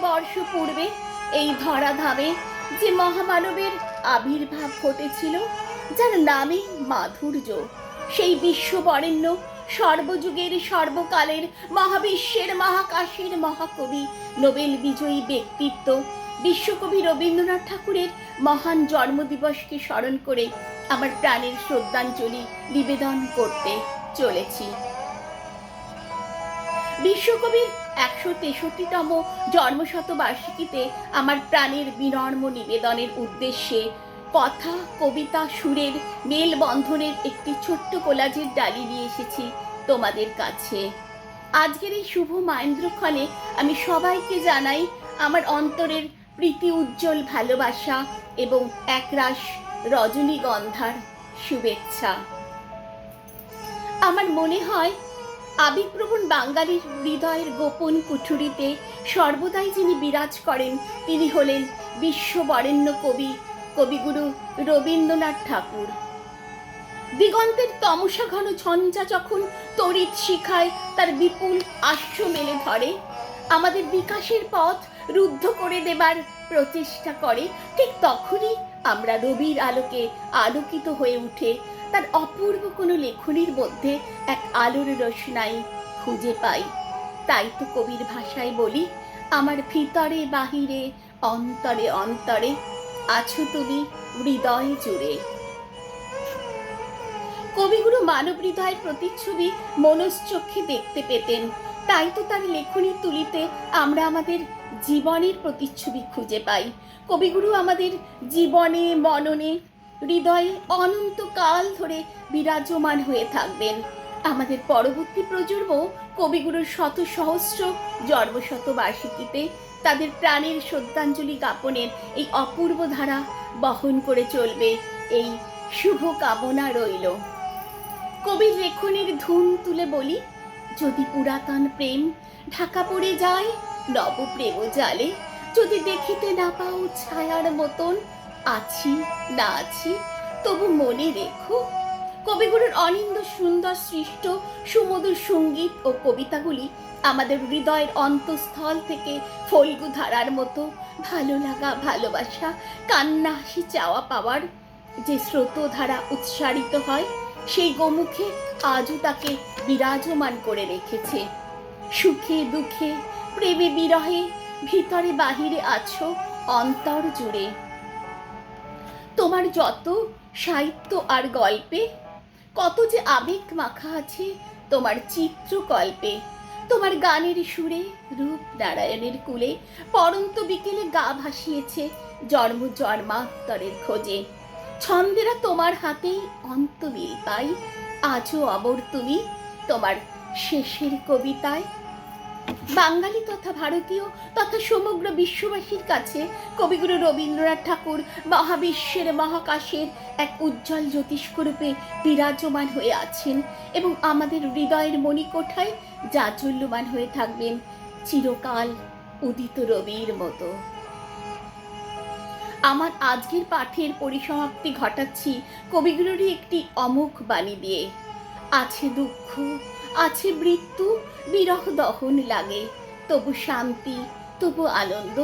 বর্ষ পূর্বে এই ধরাধামে যে মহামানবের আবির্ভাব ঘটেছিল, যার নামে মাধুর্য, সেই বিশ্ববরেণ্য সর্বযুগের সর্বকালের মহাবিশ্বের মহাকাশের মহাকবি, নোবেল বিজয়ী ব্যক্তিত্ব বিশ্বকবি রবীন্দ্রনাথ ঠাকুরের মহান জন্মদিবসকে স্মরণ করে আমার প্রাণের শ্রদ্ধাঞ্জলি নিবেদন করতে চলেছি। বিশ্বকবির ১৬৩তম জন্মশতবার্ষিকীতে আমার প্রাণের বিনম্র নিবেদনের উদ্দেশ্যে কথা, কবিতা, সুরের মেলবন্ধনের একটি ছোট্ট কোলাজের ডালি নিয়ে এসেছি তোমাদের কাছে। আজকের এই শুভ মাহেন্দ্রক্ষণে আমি সবাইকে জানাই আমার অন্তরের প্রীতি উজ্জ্বল ভালোবাসা এবং একরাশ রজনীগন্ধার শুভেচ্ছা। আমার মনে হয় আবেগপ্রবণ বাঙালির হৃদয়ের গোপন কুঠুরিতে সর্বদাই যিনি বিরাজ করেন তিনি হলেন বিশ্ববরেণ্য কবিগুরু রবীন্দ্রনাথ ঠাকুর। দিগন্তের তমসা ঘন ঝঞ্ঝা যখন তড়িৎ শিখায় তার বিপুল আশ্র মেলে ধরে, আমাদের বিকাশের পথ রুদ্ধ করে দেবার প্রচেষ্টা করে, ঠিক তখনই আমরা রবির আলোকে আলোকিত হয়ে উঠে তার অপূর্ব কোনো লেখনীর মধ্যে এক আলোর রোশনাই খুঁজে পাই। তাই তো কবির ভাষায় বলি, আমার ভিতরে বাহিরে অন্তরে অন্তরে আছো তুমি হৃদয় জুড়ে। কবিগুরু মানব হৃদয়ের প্রতিচ্ছবি মনশ্চক্ষে দেখতে পেতেন, তাই তো তার লেখনীর তুলিতে আমরা আমাদের জীবনের প্রতিচ্ছবি খুঁজে পাই। কবিগুরু আমাদের জীবনে, মননে, হৃদয়ে অনন্তকাল ধরে বিরাজমান হয়ে থাকবেন। আমাদের পরবর্তী প্রজন্ম কবিগুরুর শত সহস্র জন্মশতবার্ষিকীতে তাদের প্রাণের শ্রদ্ধাঞ্জলি জ্ঞাপনের এই অপূর্ব ধারা বহন করে চলবে, এই শুভ কামনা রইল। কবির লেখনের ধুন তুলে বলি, যদি পুরাতন প্রেম ঢাকা পড়ে যায় নব প্রেম জালে, যদি দেখিতে না পাও ছায়ার মতন, আছি না আছি তবু মনে রেখো। কবিগুরুর অনিন্দ সুন্দর সৃষ্ট সুমধুর সঙ্গীত ও কবিতাগুলি আমাদের হৃদয়ের অন্তঃস্থল থেকে ফল্গু ধারার মতো ভালো লাগা, ভালোবাসা, কান্না, হাসি, চাওয়া পাওয়ার যে স্রোতধারা উৎসারিত হয়, সেই গোমুখে আজও তাকে বিরাজমান করে রেখেছে। সুখে দুঃখে, প্রেমে বিরহে, ভিতরে বাহিরে আছো অন্তর জুড়ে। তোমার যত সাহিত্য আর গল্পে কত যে আবেগ মাখা আছে তোমার চিত্রকল্পে। তোমার গানের সুরে রূপ নারায়ণের কুলে পরন্ত বিকেলে গা ভাসিয়েছে জন্ম জন্মান্তরের খোঁজে। ছন্দেরা তোমার হাতেই অন্তমিল পাই, আজও অমর তুমি তোমার শেষের কবিতায়। বাঙালি তথা ভারতীয় তথা সমগ্র বিশ্ববাসীর কাছে কবিগুরু রবীন্দ্রনাথ ঠাকুর মহাবিশ্বের মহাকাশের এক উজ্জ্বল জ্যোতিষ্করূপে বিরাজমান হয়ে আছেন এবং আমাদের হৃদয়ের মণিকোঠায় জাজ্বল্যমান হয়ে থাকবেন চিরকাল উদিত রবির মতো। আমার আজকের পাঠের পরিসমাপ্তি ঘটাচ্ছি কবিগুরুরই একটি অমোঘ বাণী দিয়ে। আছে দুঃখ, আছে মৃত্যু, বিরহ দহন লাগে, তবু শান্তি, তবু আনন্দ,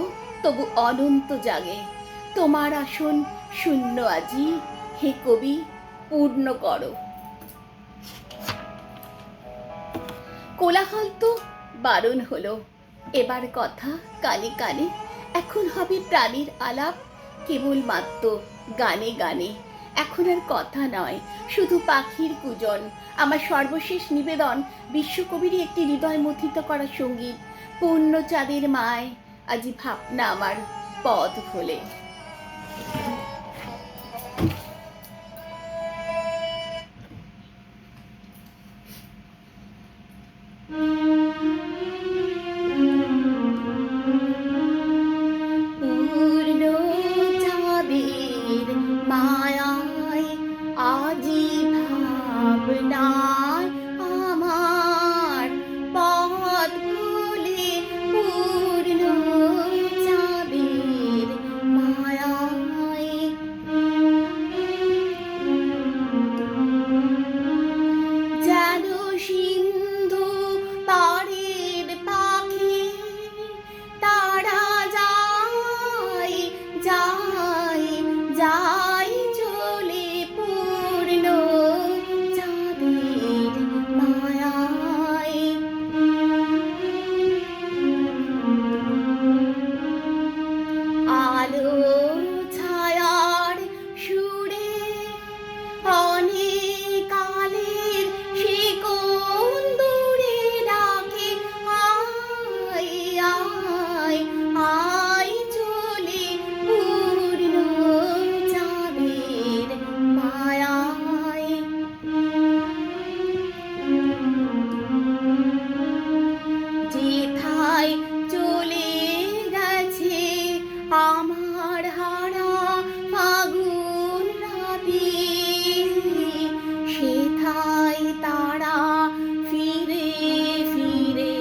তবু অনন্ত জাগে। তোমার আসন শূন্য আজি, হে কবি পূর্ণ করো। কোলাহল তো বারণ হলো, এবার কথা কানে কানে, এখন হবে প্রাণীর আলাপ কেবলমাত্র গানে গানে। এখন আর কথা নয়, শুধু পাখির কুজন। আমার সর্বশেষ নিবেদন বিশ্বকবিরই একটি হৃদয় মথিত করা সঙ্গীত, পূর্ণ চাঁদের মায় আজি ভাবনা আমার পদ ভোলে। পূর্ণ চাঁদের মায়ায় আজি ভাবনায় আমার পথ ভুলে, পূর্ণ চাঁদের মায়ায় আলো ছায়ার সুরে অনেক কালের শিকল দূরে ডাকে, আয় আয় আয় চলে পূর্ণ চাঁদের মায়ায়। যেথায় চলে গেছে আমার হারা ফাগুন রাতে, সেথায় তারা ফিরে ফিরে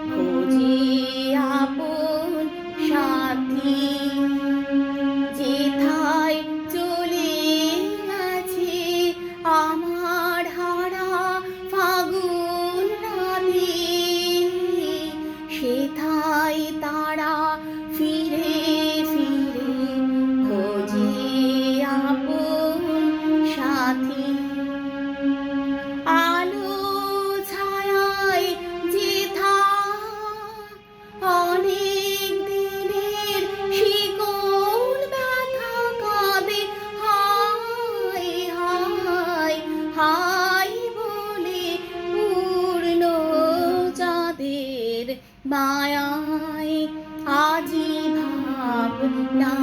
খোঁজে আপন সাথী। যেথায় চলে গেছে আমার হারা ফাগুন রাতে, সেথায় তারা ফিরে ফিরে খোঁজে আপন সাথী। আলো ছায়ায় যেথা অনেক দিনের শিকল ব্যথা কাঁদে, হায় হায় হায় বলে পূর্ণ চাঁদের মায়ায়। আজি ভাবনা